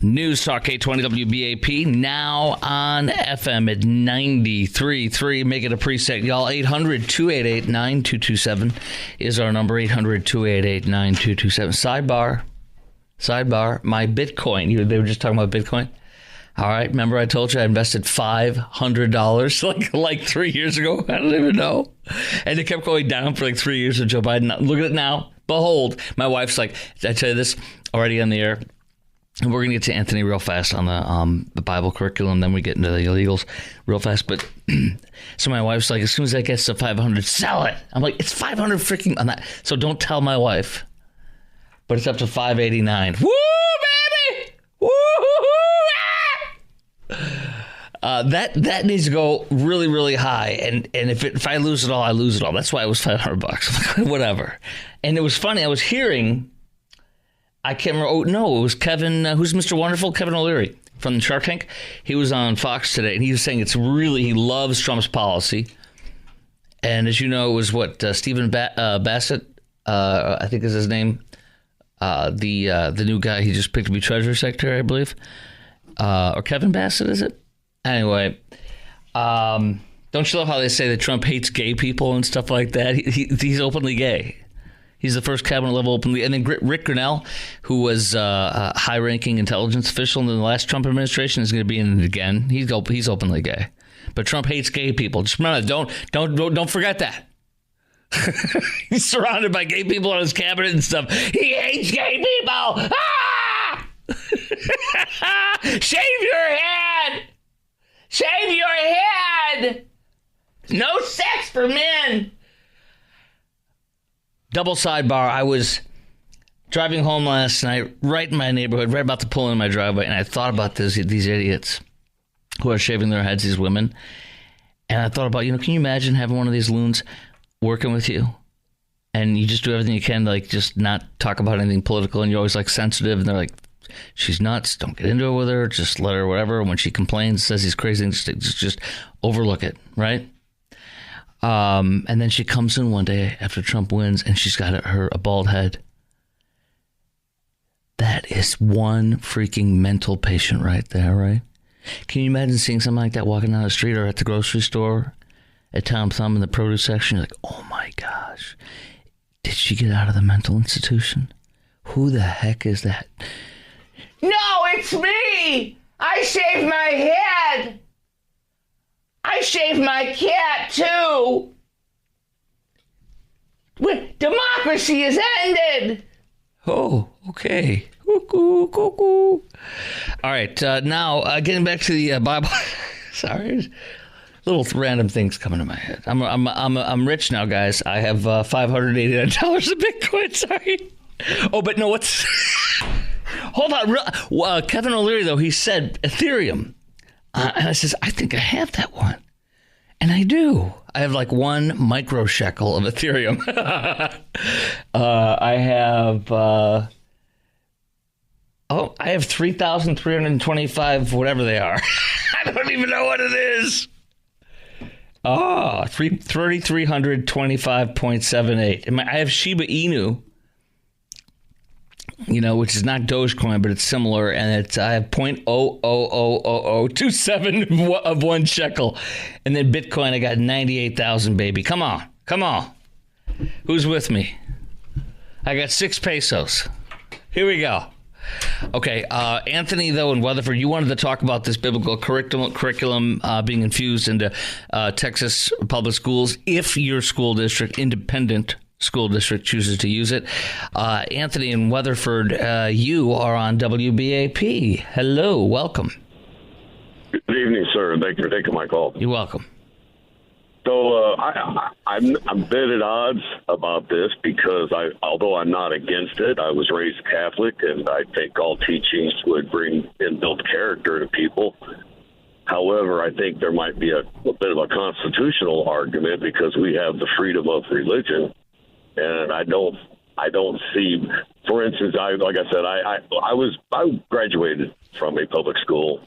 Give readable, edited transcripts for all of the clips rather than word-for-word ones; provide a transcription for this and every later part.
News Talk 820 WBAP, now on FM at 93.3. Make it a preset, y'all. 800-288-9227 is our number, 800-288-9227. Sidebar, my Bitcoin. They were just talking about Bitcoin. All right, remember I told you I invested $500 like 3 years ago? I don't even know. And it kept going down for like 3 years with Joe Biden. Look at it now. Behold, my wife's like, did I tell you this already on the air? And we're going to get to Anthony real fast on the Bible curriculum. Then we get into the illegals real fast. But so my wife's like, as soon as that gets to 500, sell it. I'm like, it's 500 freaking on that. So don't tell my wife. But it's up to 589. Woo, baby! Woo! That needs to go really, really high. And if I lose it all, I lose it all. That's why it was $500. Whatever. And it was funny. I was hearing. I can't remember. Oh, no, it was Kevin. Who's Mr. Wonderful? Kevin O'Leary from Shark Tank. He was on Fox today, and he was saying he loves Trump's policy. And as you know, it was Stephen Bassett, I think is his name, the new guy he just picked to be Treasury Secretary, I believe. Or Kevin Bassett, is it? Anyway, don't you love how they say that Trump hates gay people and stuff like that? He's openly gay. He's the first cabinet level openly. And then Rick Grinnell, who was a high-ranking intelligence official in the last Trump administration, is going to be in it again. He's openly gay. But Trump hates gay people. Just remember, don't forget that. He's surrounded by gay people on his cabinet and stuff. He hates gay people. Ah! Shave your head. Shave your head. No sex for men. Double sidebar, I was driving home last night, right in my neighborhood, right about to pull in my driveway, and I thought about these idiots who are shaving their heads, these women. And I thought about, can you imagine having one of these loons working with you? And you just do everything you can to, just not talk about anything political, and you're always, sensitive, and they're like, she's nuts, don't get into it with her, just let her, whatever. When she complains, says these crazy things, just overlook it, right? And then she comes in one day after Trump wins, and she's got a bald head. That is one freaking mental patient right there, right? Can you imagine seeing something like that walking down the street or at the grocery store at Tom Thumb in the produce section? You're like, oh my gosh, did she get out of the mental institution? Who the heck is that? No, it's me! I shaved my head! I shaved my cat, too. Democracy is ended. Oh, okay. Cuckoo, cuckoo. All right, now getting back to the Bible. Sorry, little random things coming to my head. I'm rich now, guys. I have $589 of Bitcoin. Sorry. Oh, but no, what's? Hold on. Kevin O'Leary, though, he said Ethereum. And I says, I think I have that one. And I do. I have 1 microshekel of Ethereum. I have, I have 3,325, whatever they are. I don't even know what it is. 3,325.78. I have Shiba Inu. Which is not Dogecoin, but it's similar, and I have 0.0000027 of 1 shekel. And then Bitcoin, I got 98,000, baby. Come on. Who's with me? I got 6 pesos. Here we go. Okay, Anthony, though, in Weatherford, you wanted to talk about this biblical curriculum being infused into Texas public schools if your school district, independent school district, chooses to use it. Anthony in Weatherford, you are on WBAP. Hello, welcome. Good evening, sir. Thank you for taking my call. You're welcome. So I'm a bit at odds about this because although I'm not against it, I was raised Catholic, and I think all teachings would bring inbuilt character to people. However, I think there might be a bit of a constitutional argument because we have the freedom of religion. And I don't see, for instance, I graduated from a public school,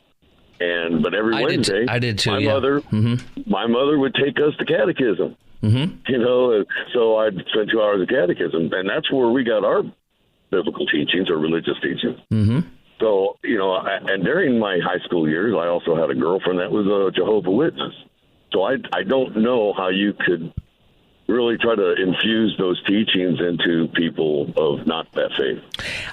but every Wednesday, I did too. My mother would take us to catechism. Mm-hmm. So I'd spend 2 hours of catechism, and that's where we got our biblical teachings or religious teachings. Mm-hmm. So, and during my high school years, I also had a girlfriend that was a Jehovah's Witness. So I don't know how you could really try to infuse those teachings into people of not that faith.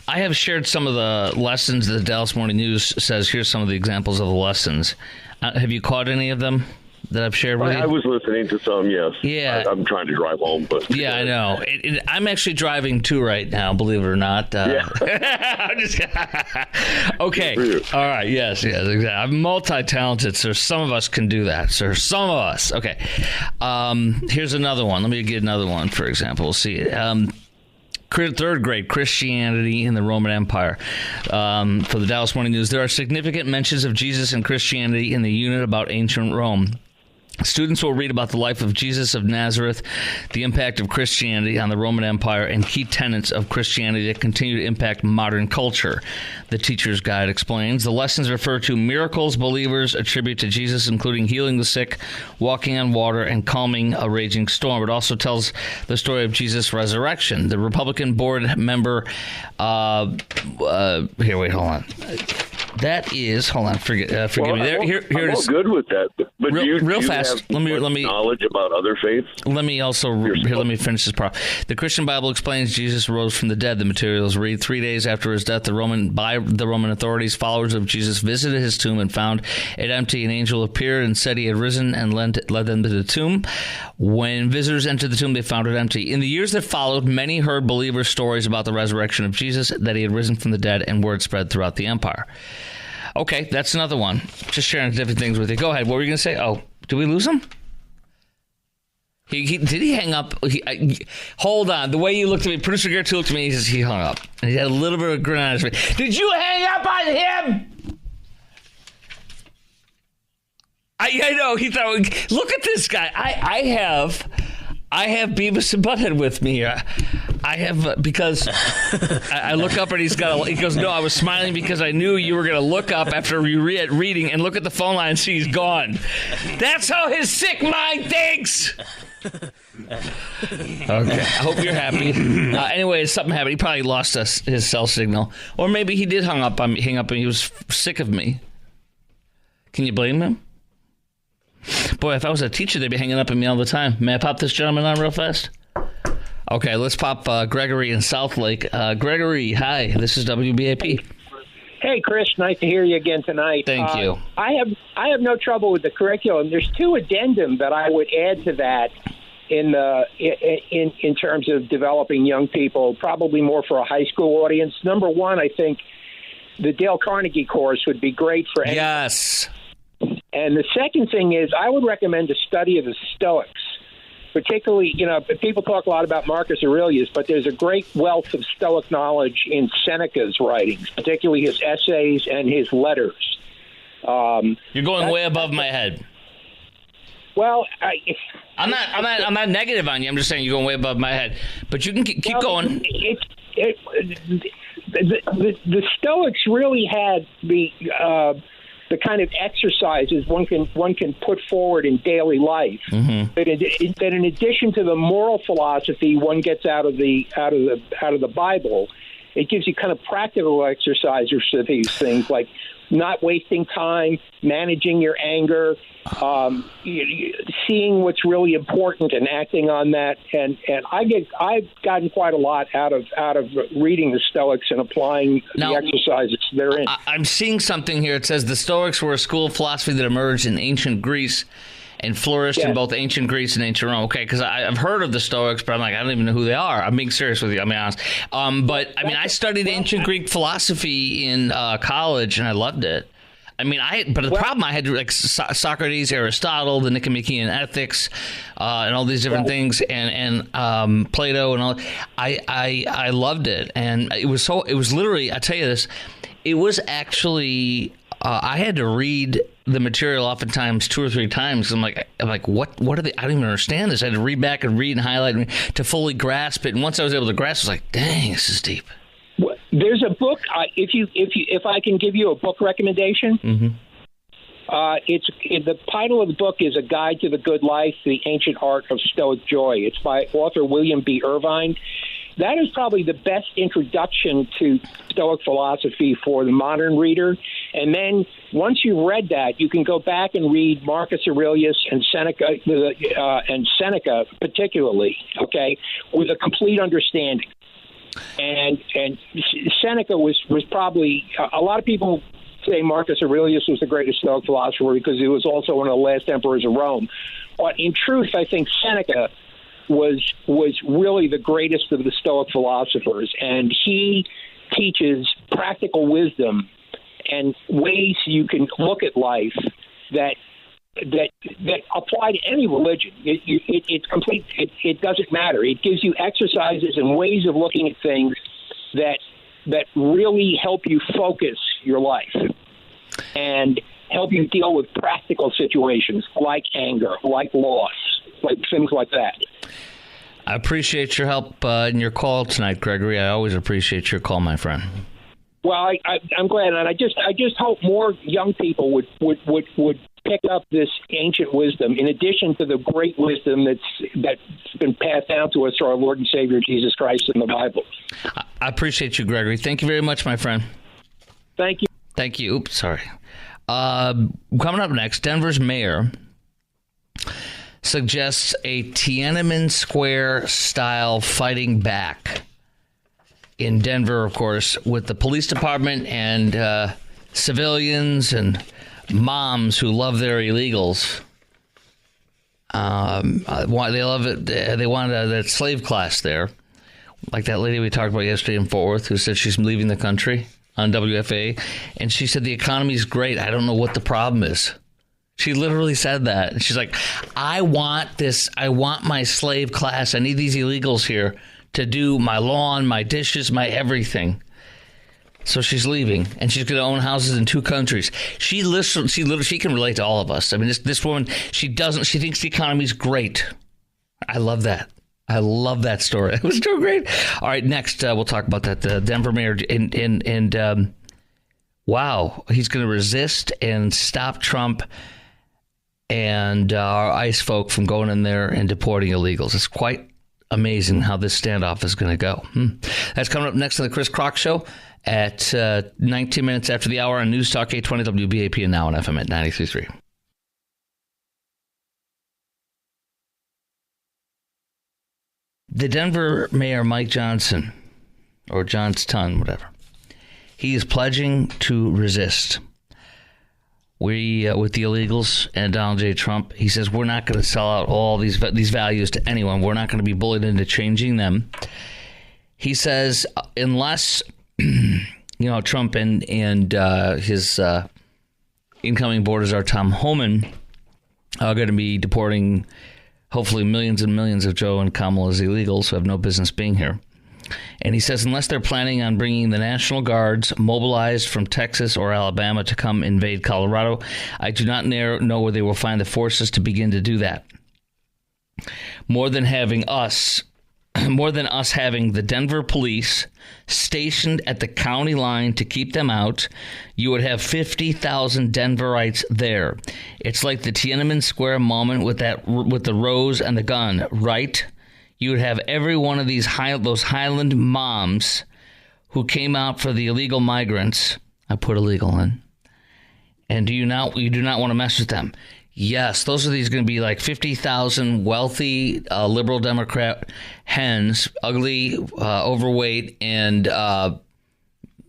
I have shared some of the lessons that the Dallas Morning News says. Here's some of the examples of the lessons. Have you caught any of them that I've shared with you? I was listening to some, yes. Yeah. I'm trying to drive home, but... Yeah, I know. I'm actually driving too right now, believe it or not. Yeah. I'm just... Okay. All right. Yes, exactly. I'm multi-talented, so some of us can do that. So some of us. Okay. Here's another one. Let me get another one, for example. We'll see. Third grade, Christianity in the Roman Empire. For the Dallas Morning News, there are significant mentions of Jesus and Christianity in the unit about ancient Rome. Students will read about the life of Jesus of Nazareth, the impact of Christianity on the Roman Empire, and key tenets of Christianity that continue to impact modern culture. The teacher's guide explains. The lessons refer to miracles believers attribute to Jesus, including healing the sick, walking on water, and calming a raging storm. It also tells the story of Jesus' resurrection. The Republican board member... here, wait, hold on. That is, hold on, forgive me. Here I'm all good with that, but real fast. Let me knowledge about other faiths. Let me finish this part. The Christian Bible explains Jesus rose from the dead. The materials read 3 days after his death. By the Roman authorities, followers of Jesus visited his tomb and found it empty. An angel appeared and said he had risen and led them to the tomb. When visitors entered the tomb, they found it empty. In the years that followed, many heard believers' stories about the resurrection of Jesus, that he had risen from the dead, and word spread throughout the empire. Okay, that's another one. Just sharing different things with you. Go ahead. What were you going to say? Oh, did we lose him? Did he hang up? Hold on. The way you looked at me, producer Garrett looked at me, he hung up. And he had a little bit of a grin on his face. Did you hang up on him? I know. He thought, look at this guy. I have Beavis and Butthead with me here. I have, because I look up and he goes, no, I was smiling because I knew you were going to look up after you reading and look at the phone line and see he's gone. That's how his sick mind thinks. Okay, I hope you're happy. Anyway, something happened. He probably lost his cell signal. Or maybe he did hang up and he was sick of me. Can you blame him? Boy, if I was a teacher, they'd be hanging up on me all the time. May I pop this gentleman on real fast? Okay, let's pop Gregory in South Lake. Gregory, hi. This is WBAP. Hey, Chris. Nice to hear you again tonight. Thank you. I have no trouble with the curriculum. There's two addendum that I would add to that in terms of developing young people, probably more for a high school audience. Number one, I think the Dale Carnegie course would be great for anyone. Yes. And the second thing is I would recommend a study of the Stoics. Particularly, people talk a lot about Marcus Aurelius, but there's a great wealth of Stoic knowledge in Seneca's writings, particularly his essays and his letters. You're going way above my head. Well, I'm not negative on you. I'm just saying you're going way above my head. But you can keep going. The Stoics really had the kind of exercises one can put forward in daily life. Mm-hmm. That in addition to the moral philosophy one gets out of the Bible, it gives you kind of practical exercises for these things, like not wasting time, managing your anger, seeing what's really important and acting on that. And I've gotten quite a lot out of reading the Stoics and applying the exercises therein. I'm seeing something here. It says the Stoics were a school of philosophy that emerged in ancient Greece and flourished in both ancient Greece and ancient Rome. Okay, because I've heard of the Stoics, but I'm like, I don't even know who they are. I'm being serious with you. I'm being honest. But I studied ancient Greek philosophy in college, and I loved it. The problem I had like Socrates, Aristotle, the Nicomachean Ethics, and all these different things, and Plato, and all. I loved it, and it was literally. I tell you this, it was actually. I had to read the material oftentimes 2 or 3 times. I'm like, what are they? I don't even understand this. I had to read back and read and highlight to fully grasp it. And once I was able to grasp it, I was like, dang, this is deep. There's a book. If I can give you a book recommendation, mm-hmm. The title of the book is A Guide to the Good Life: The Ancient Art of Stoic Joy. It's by author William B. Irvine. that is probably the best introduction to Stoic philosophy for the modern reader. And then once you've read that, you can go back and read Marcus Aurelius and Seneca particularly, okay, with a complete understanding. And Seneca was probably, a lot of people say Marcus Aurelius was the greatest Stoic philosopher because he was also one of the last emperors of Rome. But in truth, I think Seneca was really the greatest of the Stoic philosophers, and he teaches practical wisdom and ways you can look at life that apply to any religion. It's complete. It doesn't matter. It gives you exercises and ways of looking at things that really help you focus your life and help you deal with practical situations like anger, like loss, like things like that. I appreciate your help in your call tonight, Gregory. I always appreciate your call, my friend. Well, I'm glad, and I just hope more young people would pick up this ancient wisdom, in addition to the great wisdom that's been passed down to us through our Lord and Savior Jesus Christ in the Bible. I appreciate you, Gregory. Thank you very much, my friend. Thank you. Thank you. Oops, sorry. Coming up next, Denver's mayor suggests a Tiananmen Square style fighting back in Denver, of course, with the police department and civilians and moms who love their illegals. They love it. They want that slave class there, like that lady we talked about yesterday in Fort Worth who said she's leaving the country on WFA, and she said the economy's great. I don't know what the problem is. She literally said that. And she's like, I want this. I want my slave class. I need these illegals here to do my lawn, my dishes, my everything. So she's leaving, and she's going to own houses in 2 countries. She can relate to all of us. I mean, this woman, she thinks the economy's great. I love that. I love that story. It was so great. All right, next we'll talk about that. The Denver mayor and wow, he's going to resist and stop Trump and our ICE folk from going in there and deporting illegals. It's quite amazing how this standoff is going to go. That's coming up next on the Chris Crock Show at 19 minutes after the hour on News Talk 820 WBAP and now on FM at 93.3. The Denver mayor, Mike Johnson, or Johnston, whatever, he is pledging to resist. We, with the illegals and Donald J. Trump, he says we're not going to sell out all these values to anyone. We're not going to be bullied into changing them. He says unless Trump and his incoming board czar Tom Homan are going to be deporting hopefully millions and millions of Joe and Kamala's illegals who have no business being here. And he says unless they're planning on bringing the National Guards mobilized from Texas or Alabama to come invade Colorado, I do not know where they will find the forces to begin to do that. More than us having the Denver police stationed at the county line to keep them out, you would have 50,000 Denverites there. It's like the Tiananmen Square moment with the rose and the gun, right? You would have every one of those Highland moms who came out for the illegal migrants. I put illegal in. And you do not want to mess with them. Yes, those are going to be like 50,000 wealthy liberal Democrat hens, ugly, overweight, and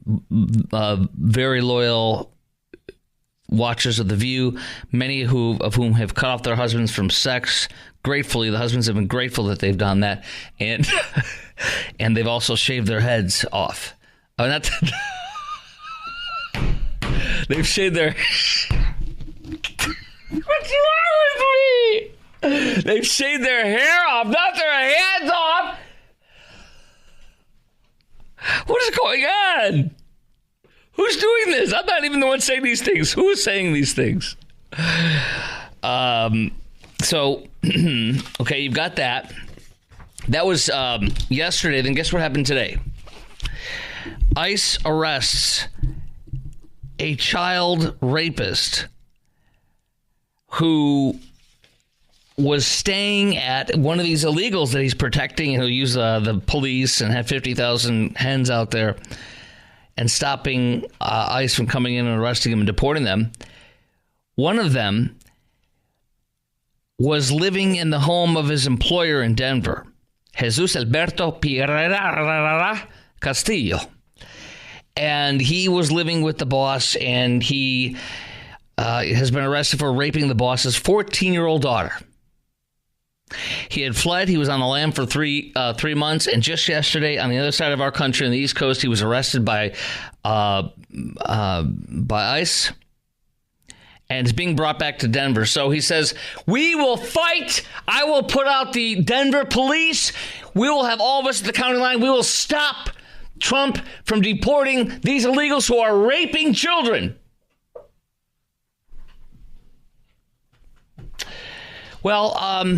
very loyal watchers of The View, many of whom have cut off their husbands from sex. Gratefully, the husbands have been grateful that they've done that, and and they've also shaved their heads off. They've shaved their. What's wrong with me? They've shaved their hair off, not their heads off. What is going on? Who's doing this? I'm not even the one saying these things. Who is saying these things? So, okay, you've got that. That was yesterday. Then guess what happened today? ICE arrests a child rapist who was staying at one of these illegals that he's protecting. He'll use the police and have 50,000 hens out there and stopping ICE from coming in and arresting him and deporting them. One of them was living in the home of his employer in Denver, Jesus Alberto Pereira Castillo. And he was living with the boss, and he has been arrested for raping the boss's 14-year-old daughter. He had fled. He was on the lam for 3 months, and just yesterday, on the other side of our country, on the East Coast, he was arrested by ICE and is being brought back to Denver. So he says, "We will fight. I will put out the Denver police. We will have all of us at the county line. We will stop Trump from deporting these illegals who are raping children." Well,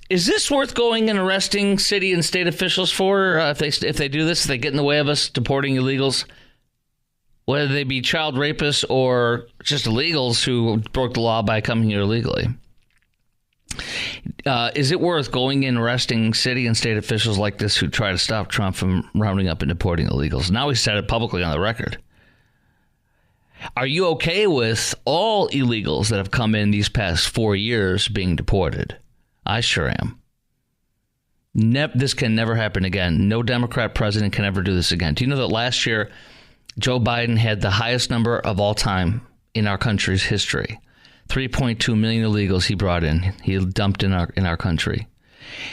is this worth going and arresting city and state officials for if they do this? If they get in the way of us deporting illegals, whether they be child rapists or just illegals who broke the law by coming here illegally? Is it worth going and arresting city and state officials like this who try to stop Trump from rounding up and deporting illegals? Now he said it publicly on the record. Are you okay with all illegals that have come in these past 4 years being deported? I sure am. This can never happen again. No Democrat president can ever do this again. Do you know that last year, Joe Biden had the highest number of all time in our country's history? 3.2 million illegals he brought in. He dumped in our country.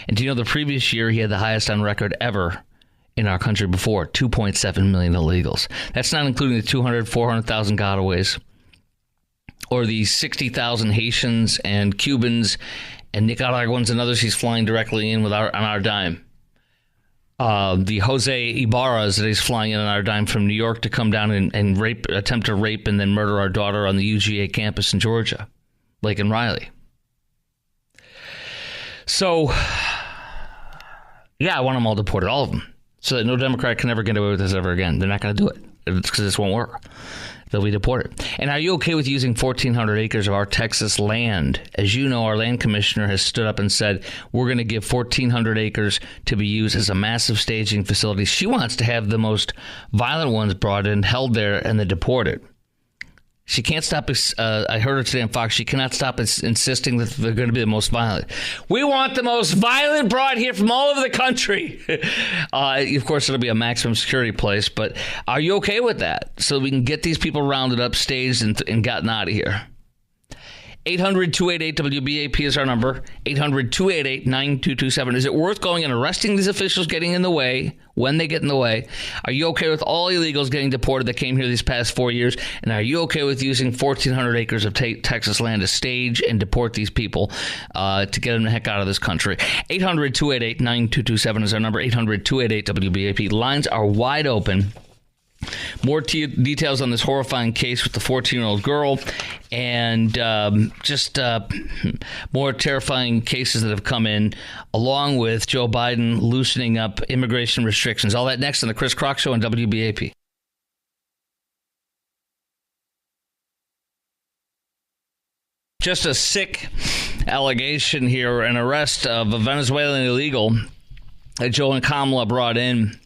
And do you know the previous year he had the highest on record ever in our country before? 2.7 million illegals. That's not including the 200, 400,000 gotaways or the 60,000 Haitians and Cubans and Nicaraguans and others he's flying directly in on our dime. The Jose Ibarras that he's flying in on our dime from New York to come down and attempt to rape and then murder our daughter on the UGA campus in Georgia, Lake and Riley. So, yeah, I want them all deported, all of them, so that no Democrat can ever get away with this ever again. They're not going to do it. It's because this won't work. They'll be deported. And are you okay with using 1,400 acres of our Texas land? As you know, our land commissioner has stood up and said, we're going to give 1,400 acres to be used as a massive staging facility. She wants to have the most violent ones brought in, held there, and then deported. She can't stop. I heard her today on Fox. She cannot stop insisting that they're going to be the most violent. We want the most violent brought here from all over the country. Of course, it'll be a maximum security place. But are you okay with that? So we can get these people rounded up, staged, and gotten out of here. 800-288-WBAP is our number. 800-288-9227. Is it worth going and arresting these officials getting in the way when they get in the way? Are you okay with all illegals getting deported that came here these past 4 years? And are you okay with using 1,400 acres of Texas land to stage and deport these people to get them the heck out of this country? 800-288-9227 is our number. 800-288-WBAP. Lines are wide open. More details on this horrifying case with the 14-year-old girl and more terrifying cases that have come in, along with Joe Biden loosening up immigration restrictions. All that next on the Chris Crock Show on WBAP. Just a sick allegation here, an arrest of a Venezuelan illegal that Joe and Kamala brought in.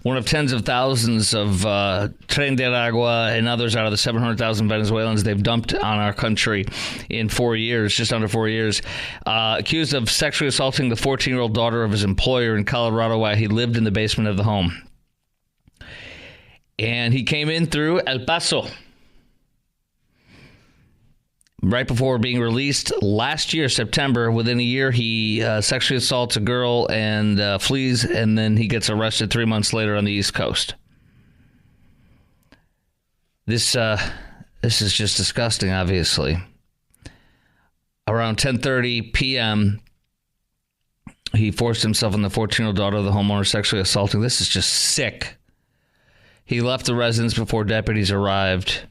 One of tens of thousands of Tren de Aragua and others out of the 700,000 Venezuelans they've dumped on our country in 4 years, just under 4 years, accused of sexually assaulting the 14-year-old daughter of his employer in Colorado while he lived in the basement of the home. And he came in through El Paso right before being released last year, September. Within a year, he sexually assaults a girl and flees, and then he gets arrested 3 months later on the East Coast. This is just disgusting, obviously. Around 10:30 p.m., he forced himself on the 14-year-old daughter of the homeowner, sexually assaulting. This is just sick. He left the residence before deputies arrived.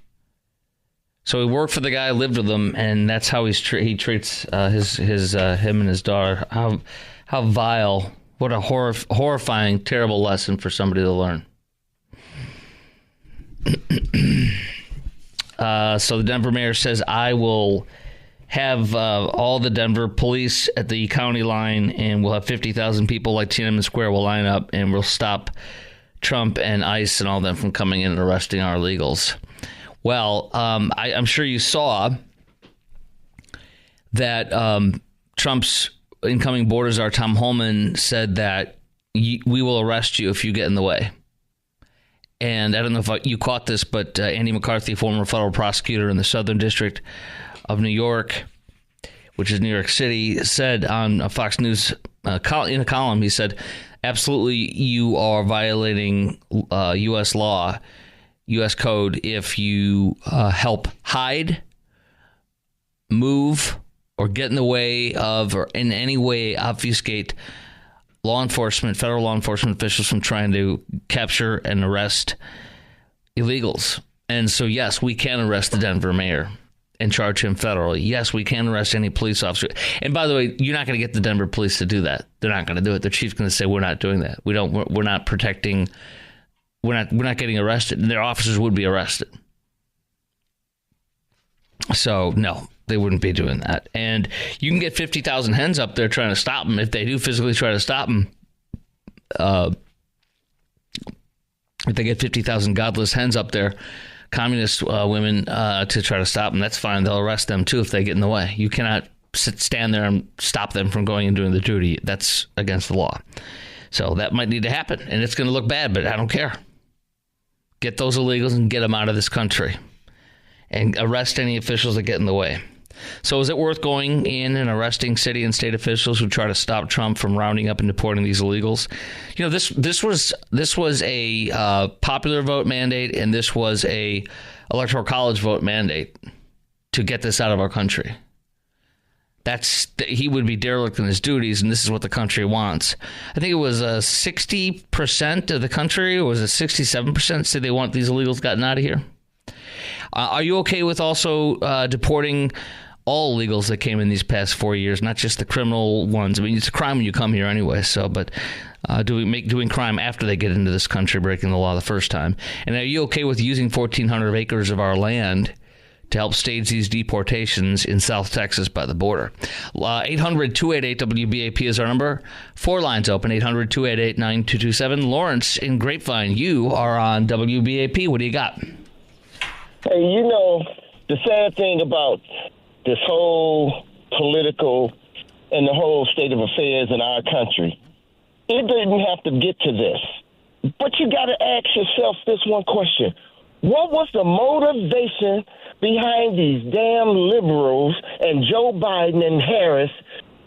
So he worked for the guy, lived with him, and that's how he treats him and his daughter. How vile! What a horrifying, terrible lesson for somebody to learn. So the Denver mayor says, "I will have all the Denver police at the county line, and we'll have 50,000 people like Tiananmen Square will line up, and we'll stop Trump and ICE and all them from coming in and arresting our illegals. Well, I'm sure you saw that Trump's incoming border czar, Tom Homan, said that we will arrest you if you get in the way. And I don't know if you caught this, but Andy McCarthy, former federal prosecutor in the Southern District of New York, which is New York City, said on Fox News in a column, he said, absolutely, you are violating U.S. law, U.S. code, if you help hide, move, or get in the way of, or in any way obfuscate federal law enforcement officials from trying to capture and arrest illegals. And so, yes, we can arrest the Denver mayor and charge him federally. Yes, we can arrest any police officer. And by the way, you're not going to get the Denver police to do that. They're not going to do it. The chief's going to say, we're not doing that. We're not protecting. We're not getting arrested. And their officers would be arrested. So, no, they wouldn't be doing that. And you can get 50,000 hens up there trying to stop them. If they do physically try to stop them, if they get 50,000 godless hens up there, communist women, to try to stop them, that's fine. They'll arrest them, too, if they get in the way. You cannot stand there and stop them from going and doing the duty. That's against the law. So that might need to happen. And it's going to look bad, but I don't care. Get those illegals and get them out of this country. And arrest any officials that get in the way. So is it worth going in and arresting city and state officials who try to stop Trump from rounding up and deporting these illegals? You know, this was a popular vote mandate, and this was a electoral college vote mandate to get this out of our country. He would be derelict in his duties, and this is what the country wants. I think it was 60% of the country, or was it 67% said they want these illegals gotten out of here? Are you okay with also deporting all illegals that came in these past 4 years, not just the criminal ones? I mean, it's a crime when you come here anyway. So, but doing crime after they get into this country, breaking the law the first time? And are you okay with using 1,400 acres of our land to help stage these deportations in South Texas by the border? 800-288-WBAP is our number. 4 lines open, 800-288-9227. Lawrence in Grapevine, you are on WBAP. What do you got? Hey, you know, the sad thing about this whole political and the whole state of affairs in our country, it didn't have to get to this. But you got to ask yourself this one question. What was the motivation behind these damn liberals and Joe Biden and Harris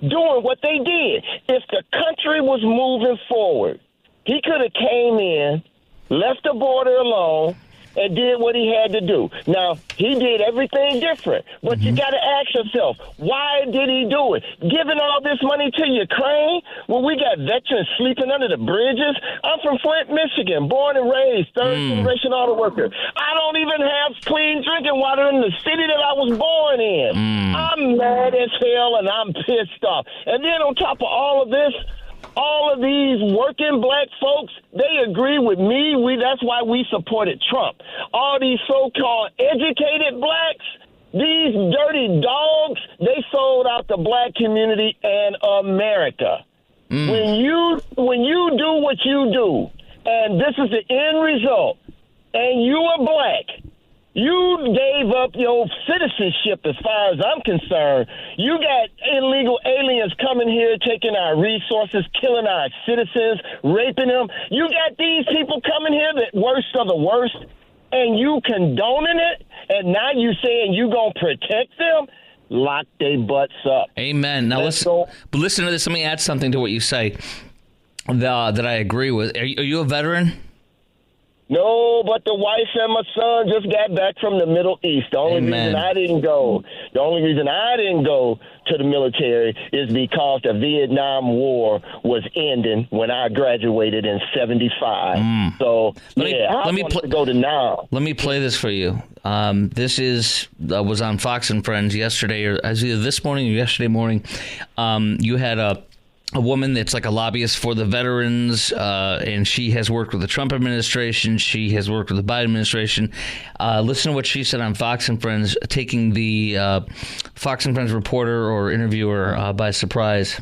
doing what they did? If the country was moving forward, he could have came in, left the border alone, and did what he had to do. Now, he did everything different, but you got to ask yourself, why did he do it? Giving all this money to Ukraine? Well, we got veterans sleeping under the bridges. I'm from Flint, Michigan, born and raised, third-generation auto worker. I don't even have clean drinking water in the city that I was born in. I'm mad as hell, and I'm pissed off. And then on top of all of this, all of these working black folks, they agree with me. That's why we supported Trump. All these so-called educated blacks, these dirty dogs, they sold out the black community and America. When you do what you do, and this is the end result, and you are black, you gave up your citizenship as far as I'm concerned. You got illegal aliens coming here, taking our resources, killing our citizens, raping them. You got these people coming here, the worst of the worst, and you condoning it, and now you saying you going to protect them? Lock their butts up. Amen. Now listen to this. Let me add something to what you say that I agree with. Are you a veteran? No, but the wife and my son just got back from the Middle East. The only reason I didn't go to the military is because the Vietnam War was ending when I graduated in 75. So, I want to go to now. Let me play this for you. This was on Fox and Friends yesterday, or either this morning or yesterday morning. You had a woman that's like a lobbyist for the veterans, and she has worked with the Trump administration. She has worked with the Biden administration. Listen to what she said on Fox and Friends, taking the Fox and Friends reporter or interviewer by surprise.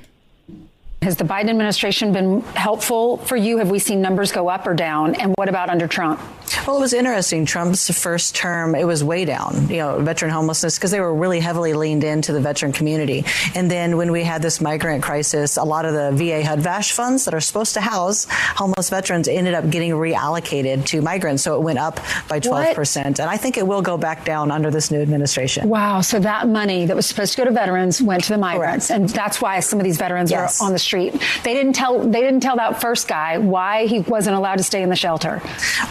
Has the Biden administration been helpful for you? Have we seen numbers go up or down? And what about under Trump? Well, it was interesting. Trump's first term, it was way down, veteran homelessness, because they were really heavily leaned into the veteran community. And then when we had this migrant crisis, a lot of the VA HUD-VASH funds that are supposed to house homeless veterans ended up getting reallocated to migrants. So it went up by 12%. And I think it will go back down under this new administration. Wow. So that money that was supposed to go to veterans went to the migrants. Correct. And that's why some of these veterans are on the street. They didn't tell that first guy why he wasn't allowed to stay in the shelter.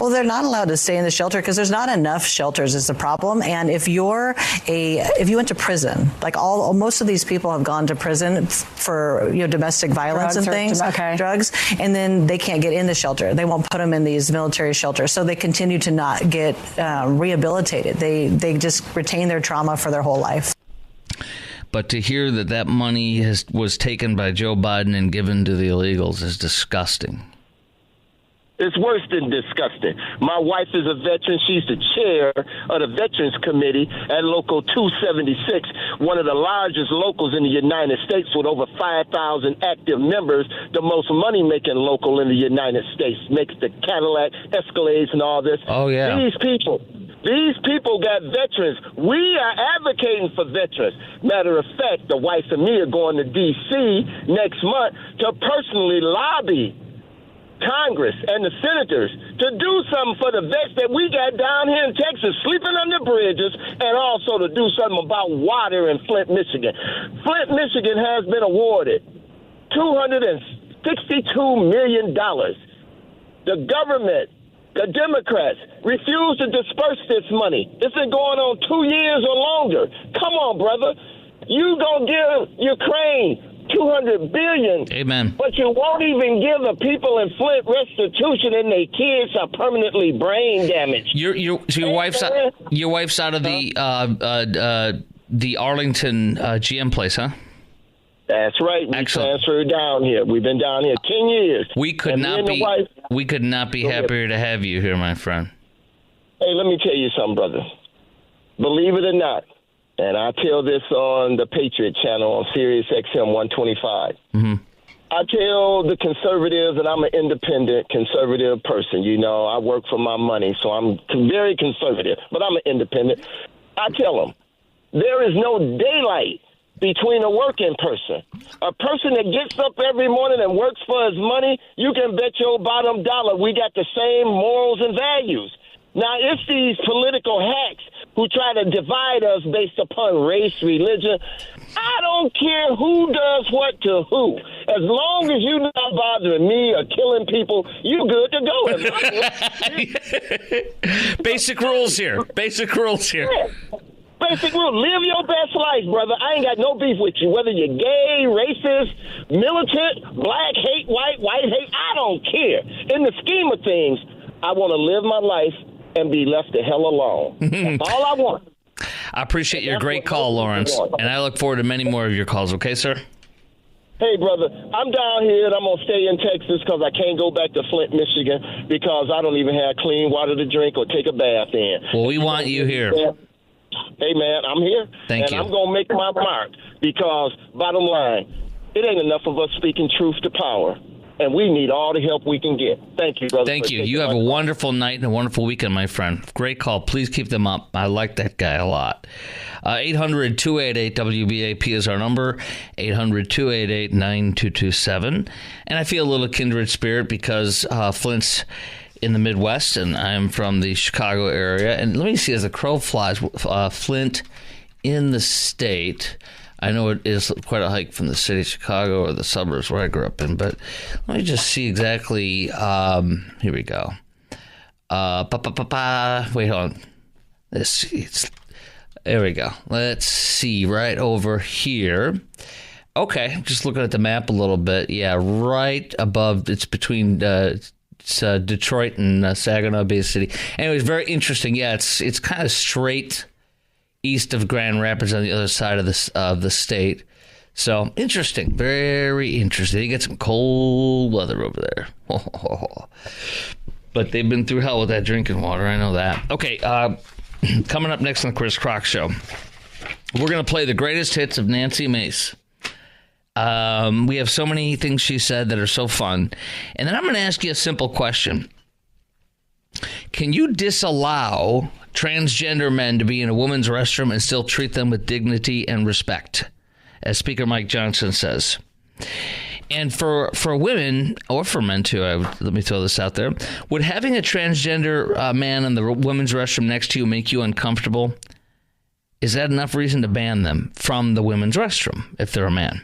Well, they're not allowed to stay in the shelter because there's not enough shelters is the problem. And if you went to prison, like most of these people have gone to prison for domestic violence drugs and things, drugs, and then they can't get in the shelter. They won't put them in these military shelters, so they continue to not get rehabilitated. They just retain their trauma for their whole life. But to hear that money was taken by Joe Biden and given to the illegals is disgusting. It's worse than disgusting. My wife is a veteran. She's the chair of the Veterans Committee at Local 276, one of the largest locals in the United States with over 5,000 active members, the most money-making local in the United States, makes the Cadillac Escalades and all this. Oh, yeah. These people got veterans. We are advocating for veterans. Matter of fact, the wife and me are going to D.C. next month to personally lobby Congress and the senators to do something for the vets that we got down here in Texas sleeping under bridges, and also to do something about water in Flint, Michigan. Flint, Michigan has been awarded $262 million. The government, the Democrats, refuse to disperse this money. It's been going on 2 years or longer. Come on, brother. You gonna give Ukraine $200 billion. Amen. But you won't even give the people in Flint restitution, and their kids are permanently brain damaged. Your wife's out of the Arlington GM place, huh? That's right. We transferred down here. We've been down here 10 years. We could not be happier to have you here, my friend. Hey, let me tell you something, brother. Believe it or not, and I tell this on the Patriot channel on Sirius XM 125. Mm-hmm. I tell the conservatives, and I'm an independent conservative person. I work for my money, so I'm very conservative, but I'm an independent. I tell them there is no daylight between a working person. A person that gets up every morning and works for his money, you can bet your bottom dollar we got the same morals and values. Now, it's these political hacks who try to divide us based upon race, religion. I don't care who does what to who. As long as you're not bothering me or killing people, you good to go. Basic rules here. Basic rules here. Yeah. Basic rule. Live your best life, brother. I ain't got no beef with you. Whether you're gay, racist, militant, black hate, white hate, I don't care. In the scheme of things, I want to live my life and be left the hell alone. That's all I want. I appreciate your great call, Lawrence, and I look forward to many more of your calls. Okay, sir? Hey, brother, I'm down here and I'm going to stay in Texas because I can't go back to Flint, Michigan because I don't even have clean water to drink or take a bath in. Well, we want you here. Hey, man, I'm here. Thank you. And I'm going to make my mark because, bottom line, it ain't enough of us speaking truth to power. And we need all the help we can get. Thank you, brother. Thank you. You have a wonderful night and a wonderful weekend, my friend. Great call. Please keep them up. I like that guy a lot. 800-288-WBAP is our number, 800-288-9227. And I feel a little kindred spirit because Flint's in the Midwest, and I'm from the Chicago area. And let me see, as the crow flies, Flint in the state. I know it is quite a hike from the city of Chicago or the suburbs where I grew up in, but let me just see exactly. Here we go. Wait, hold on. Let's see. There we go. Let's see right over here. Okay, just looking at the map a little bit. Yeah, right above. It's between Detroit and Saginaw Bay City. Anyways, very interesting. Yeah, it's kind of straight east of Grand Rapids on the other side of the state. So interesting, very interesting. You get some cold weather over there. But they've been through hell with that drinking water. I know that. Okay, coming up next on the Chris Crock Show, we're going to play the greatest hits of Nancy Mace. We have so many things she said that are so fun. And then I'm going to ask you a simple question. Can you disallow transgender men to be in a woman's restroom and still treat them with dignity and respect, as Speaker Mike Johnson says? And for women, or for men too, let me throw this out there, would having a transgender man in the women's restroom next to you make you uncomfortable? Is that enough reason to ban them from the women's restroom if they're a man?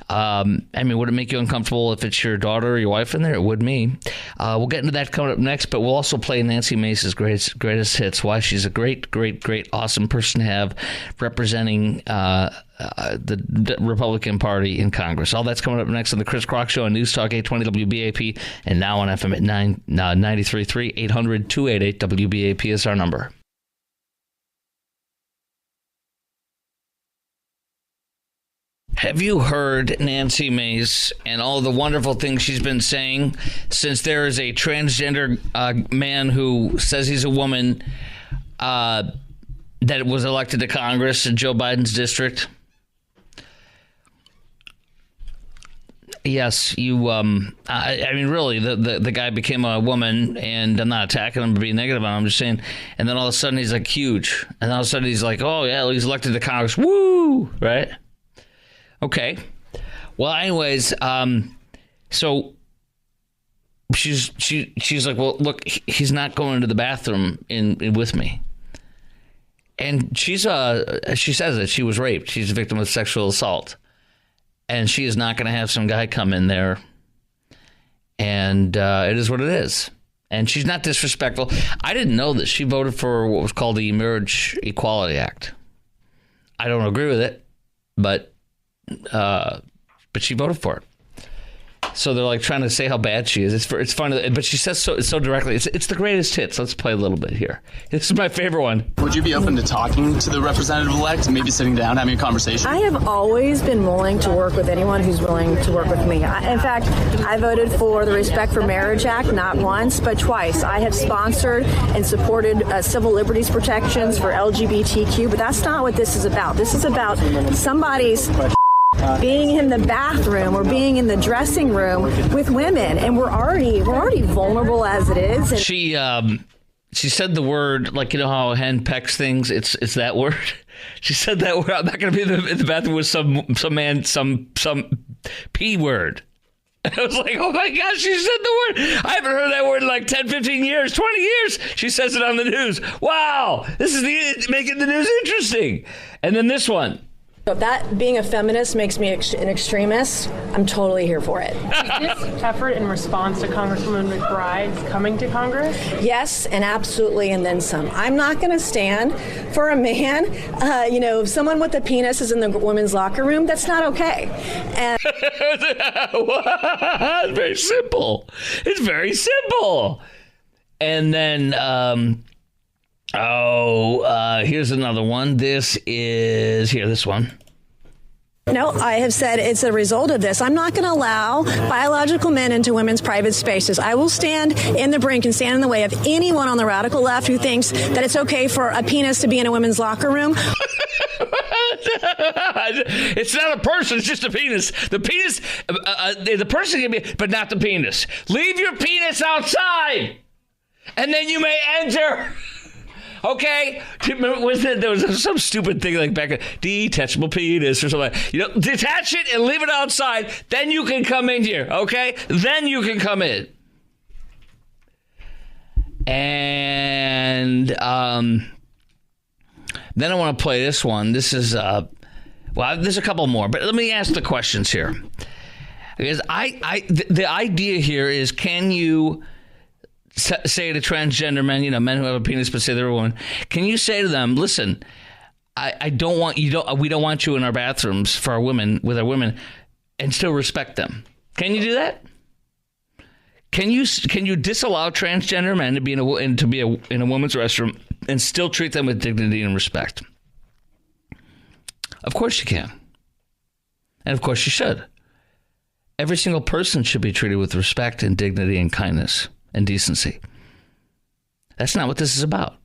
Would it make you uncomfortable if it's your daughter or your wife in there? It would me. We'll get into that coming up next, but we'll also play Nancy Mace's greatest hits, why she's a great, awesome person to have representing the Republican Party in Congress. All that's coming up next on the Chris Crock Show on News Talk 820 WBAP and now on FM at 93.3. 800-288 WBAP is our number. Have you heard Nancy Mace and all the wonderful things she's been saying since there is a transgender man who says he's a woman that was elected to Congress in Joe Biden's district? Yes, you. Really, the guy became a woman, and I'm not attacking him or being negative on him. I'm just saying. And then all of a sudden, he's like huge, and then all of a sudden, he's like, oh yeah, he's elected to Congress. Woo! Right? Okay. Well, anyways, so she's like, well, look, he's not going to the bathroom in with me. And she says that she was raped. She's a victim of sexual assault. And she is not going to have some guy come in there. And it is what it is. And she's not disrespectful. I didn't know that she voted for what was called the Marriage Equality Act. I don't agree with it, but she voted for it. So they're like trying to say how bad she is. It's funny, but she says so directly. It's the greatest hits. Let's play a little bit here. This is my favorite one. Would you be open to talking to the representative-elect, maybe sitting down, having a conversation? I have always been willing to work with anyone who's willing to work with me. In fact, I voted for the Respect for Marriage Act not once, but twice. I have sponsored and supported civil liberties protections for LGBTQ, but that's not what this is about. This is about somebody's being in the bathroom or being in the dressing room with women, and we're already vulnerable as it is. And she said the word, like, you know how a hen pecks things. It's that word. She said that word. I'm not going to be in the bathroom with some man, some P word. I was like, oh my gosh, she said the word. I haven't heard that word in like 10, 15 years, 20 years. She says it on the news. Wow, this is making the news interesting. And then this one. If that being a feminist makes me an extremist, I'm totally here for it. Is this effort in response to Congresswoman McBride's coming to Congress? Yes, and absolutely, and then some. I'm not going to stand for a man, if someone with a penis is in the women's locker room, that's not okay. And it's very simple. It's very simple. And then, here's another one. This one. No, I have said it's a result of this. I'm not going to allow biological men into women's private spaces. I will stand in the brink and stand in the way of anyone on the radical left who thinks that it's okay for a penis to be in a women's locker room. It's not a person, it's just a penis. The penis, the person can be, but not the penis. Leave your penis outside, and then you may enter. Okay, there was some stupid thing like back detachable penis or something. Detach it and leave it outside. Then you can come in here. Okay, then you can come in. And then I want to play this one. This is there's a couple more, but let me ask the questions here. Because the idea here is, can you say to transgender men, men who have a penis but say they're a woman, can you say to them, listen, we don't want you in our bathrooms for our women, with our women, and still respect them? Can you do that? Can you disallow transgender men to be in a woman's restroom and still treat them with dignity and respect? Of course you can. And of course you should. Every single person should be treated with respect and dignity and kindness and decency. That's not what this is about.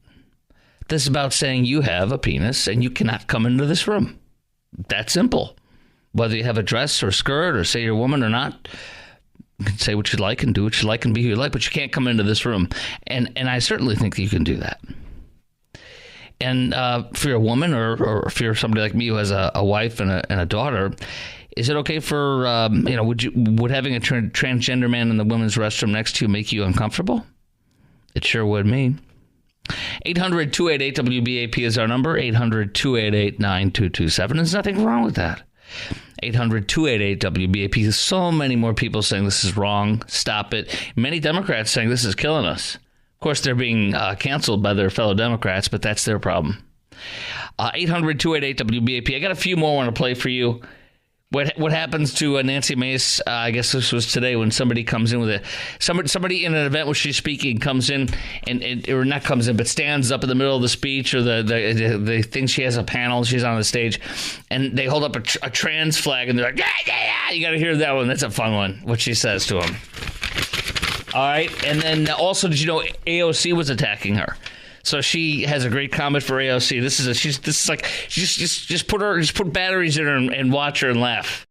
This is about saying you have a penis and you cannot come into this room. That simple. Whether you have a dress or a skirt or say you're a woman or not, you can say what you like and do what you like and be who you like, but you can't come into this room. And I certainly think that you can do that. And if you're a woman or if you're somebody like me who has a wife and a daughter, is it okay for, would having a transgender man in the women's restroom next to you make you uncomfortable? It sure would me. 800-288-WBAP is our number, 800-288-9227. There's nothing wrong with that. 800-288-WBAP. So many more people saying this is wrong. Stop it. Many Democrats saying this is killing us. Of course, they're being canceled by their fellow Democrats, but that's their problem. 800-288-WBAP. I got a few more I want to play for you. What happens to Nancy Mace? I guess this was today when somebody comes in with somebody in an event where she's speaking comes in or not comes in, but stands up in the middle of the speech or the thing. She has a panel. She's on the stage, and they hold up a trans flag, and they're like, yeah. You got to hear that one. That's a fun one. What she says to him. All right, and then also, did you know AOC was attacking her? So she has a great comment for AOC. Just put batteries in her and watch her and laugh.